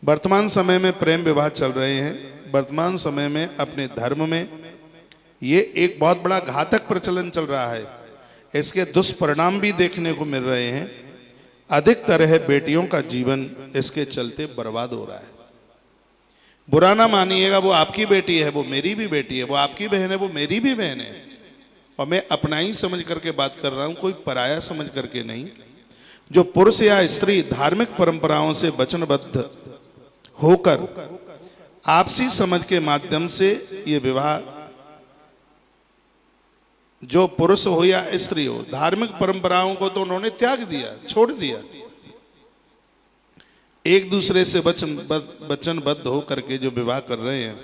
वर्तमान समय में प्रेम विवाह चल रहे हैं। वर्तमान समय में अपने धर्म में ये एक बहुत बड़ा घातक प्रचलन चल रहा है। इसके दुष्परिणाम भी देखने को मिल रहे हैं। अधिकतर है बेटियों का जीवन इसके चलते बर्बाद हो रहा है। बुरा ना मानिएगा, वो आपकी बेटी है, वो मेरी भी बेटी है, वो आपकी बहन है, वो मेरी भी बहन है। और मैं अपना ही समझ करके बात कर रहा हूं, कोई पराया समझ करके नहीं। जो पुरुष या स्त्री धार्मिक परंपराओं से वचनबद्ध होकर आपसी समझ के माध्यम से ये विवाह, जो पुरुष हो या स्त्री हो, धार्मिक परंपराओं को तो उन्होंने त्याग दिया, छोड़ दिया। एक दूसरे से वचनबद्ध हो करके जो विवाह कर रहे हैं,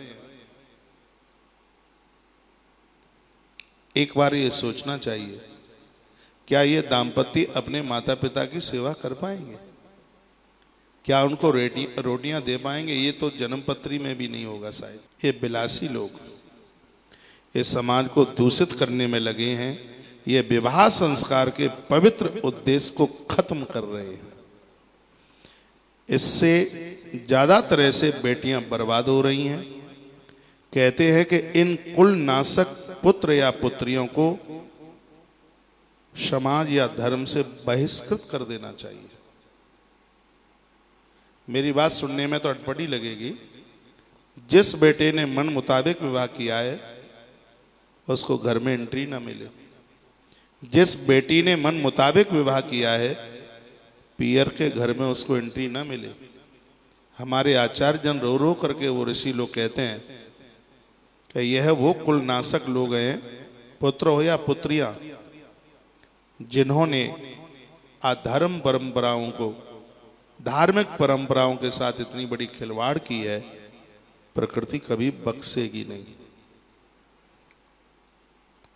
एक बार ये सोचना चाहिए, क्या ये दाम्पत्य अपने माता पिता की सेवा कर पाएंगे? क्या उनको रोटियां दे पाएंगे? ये तो जन्मपत्री में भी नहीं होगा शायद। ये विलासी लोग इस समाज को दूषित करने में लगे हैं। ये विवाह संस्कार के पवित्र उद्देश्य को खत्म कर रहे हैं। इससे ज्यादा तरह से बेटियां बर्बाद हो रही हैं। कहते हैं कि इन कुल नाशक पुत्र या पुत्रियों को समाज या धर्म से बहिष्कृत कर देना चाहिए। मेरी बात सुनने में तो अटपटी लगेगी। जिस बेटे ने मन मुताबिक विवाह किया है उसको घर में एंट्री ना मिले। जिस बेटी ने मन मुताबिक विवाह किया है पियर के घर में उसको एंट्री ना मिले। हमारे आचार्य जन रो रो करके वो ऋषि लोग कहते हैं कि यह वो कुल नाशक लोग हैं, पुत्र हो या पुत्रियां, जिन्होंने अधर्म परंपराओं को धार्मिक परंपराओं के साथ इतनी बड़ी खिलवाड़ की है। प्रकृति कभी बख्शेगी नहीं।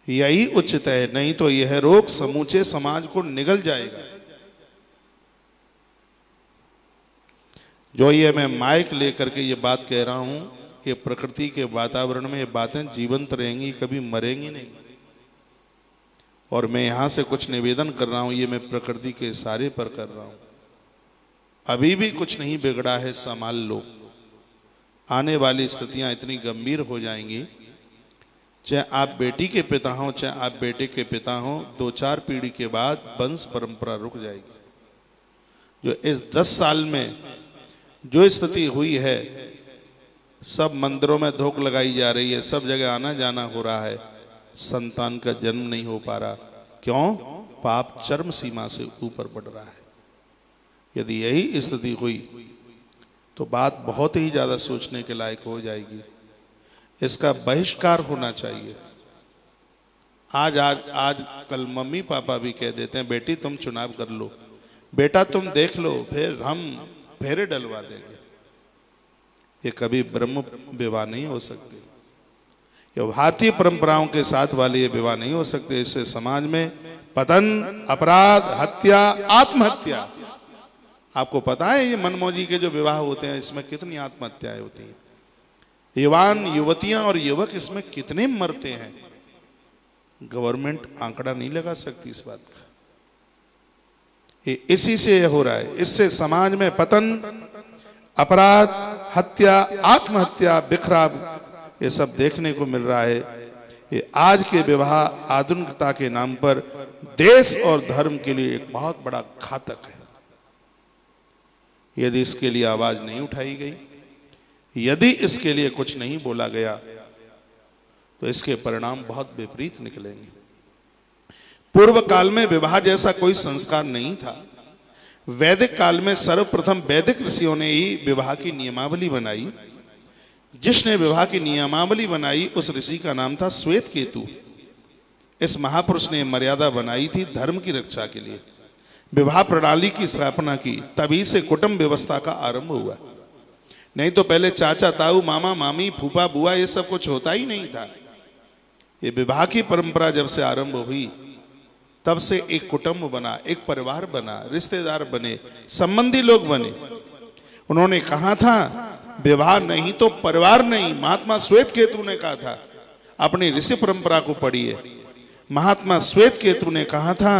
यही उचित है, नहीं तो यह रोग समूचे समाज को निगल जाएगा। जो ये मैं माइक लेकर के ये बात कह रहा हूं, ये प्रकृति के वातावरण में ये बातें जीवंत रहेंगी, कभी मरेंगी नहीं। और मैं यहां से कुछ निवेदन कर रहा हूं, ये मैं प्रकृति के इशारे पर कर रहा हूं। अभी भी कुछ नहीं बिगड़ा है, संभाल लो। आने वाली स्थितियां इतनी गंभीर हो जाएंगी, चाहे आप बेटी के पिता हो चाहे आप बेटे के पिता हो, 2-4 पीढ़ी के बाद वंश परंपरा रुक जाएगी। जो इस 10 साल में जो स्थिति हुई है, सब मंदिरों में धोख लगाई जा रही है, सब जगह आना जाना हो रहा है, संतान का जन्म नहीं हो पा रहा। क्यों? पाप चरम सीमा से ऊपर बढ़ रहा है। यदि यही स्थिति हुई तो बात बहुत ही ज्यादा सोचने के लायक हो जाएगी। इसका बहिष्कार होना चाहिए। आज कल मम्मी पापा भी कह देते हैं बेटी तुम चुनाव कर लो, बेटा तुम देख लो, फिर हम फेरे डलवा देंगे। ये कभी ब्रह्म विवाह नहीं हो सकते। ये भारतीय परंपराओं के साथ वाले ये विवाह नहीं हो सकते। इससे समाज में पतन, अपराध, हत्या, आत्महत्या। आपको पता है ये मनमौजी के जो विवाह होते हैं इसमें कितनी आत्महत्याएं होती हैं। युवान, युवतियां और युवक इसमें कितने मरते हैं। गवर्नमेंट आंकड़ा नहीं लगा सकती इस बात का। इसी से हो रहा है। इससे समाज में पतन, अपराध, हत्या, आत्महत्या, बिखराव, ये सब देखने को मिल रहा है। ये आज के विवाह आधुनिकता के नाम पर देश और धर्म के लिए एक बहुत बड़ा घातक है। यदि इसके लिए आवाज नहीं उठाई गई, यदि इसके लिए कुछ नहीं बोला गया, तो इसके परिणाम बहुत विपरीत निकलेंगे। पूर्व काल में विवाह जैसा कोई संस्कार नहीं था। वैदिक काल में सर्वप्रथम वैदिक ऋषियों ने ही विवाह की नियमावली बनाई। जिसने विवाह की नियमावली बनाई उस ऋषि का नाम था श्वेत केतु। इस महापुरुष ने मर्यादा बनाई थी धर्म की रक्षा के लिए। विवाह प्रणाली की स्थापना की, तभी से कुटुंब व्यवस्था का आरंभ हुआ। नहीं तो पहले चाचा ताऊ, मामा मामी, फूफा बुआ ये सब कुछ होता ही नहीं था। ये विवाह की परंपरा जब से आरंभ हुई तब से एक कुटुंब बना, एक परिवार बना, रिश्तेदार बने, संबंधी लोग बने। उन्होंने कहा था विवाह नहीं तो परिवार नहीं। महात्मा श्वेत केतु ने कहा था। अपनी ऋषि परंपरा को पढ़िए। महात्मा श्वेत केतु ने कहा था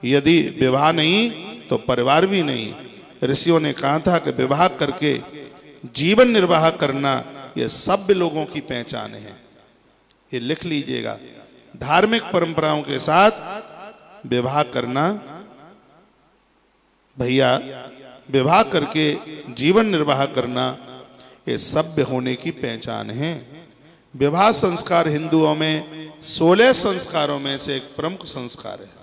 यदि विवाह नहीं तो परिवार भी नहीं, ऋषियों ने कहा था कि विवाह करके जीवन निर्वाह करना यह सभ्य लोगों की पहचान है। ये लिख लीजिएगा, धार्मिक परंपराओं के साथ विवाह करना, भैया विवाह करके जीवन निर्वाह करना ये सभ्य होने की पहचान है। विवाह संस्कार हिंदुओं में 16 संस्कारों में से एक प्रमुख संस्कार है।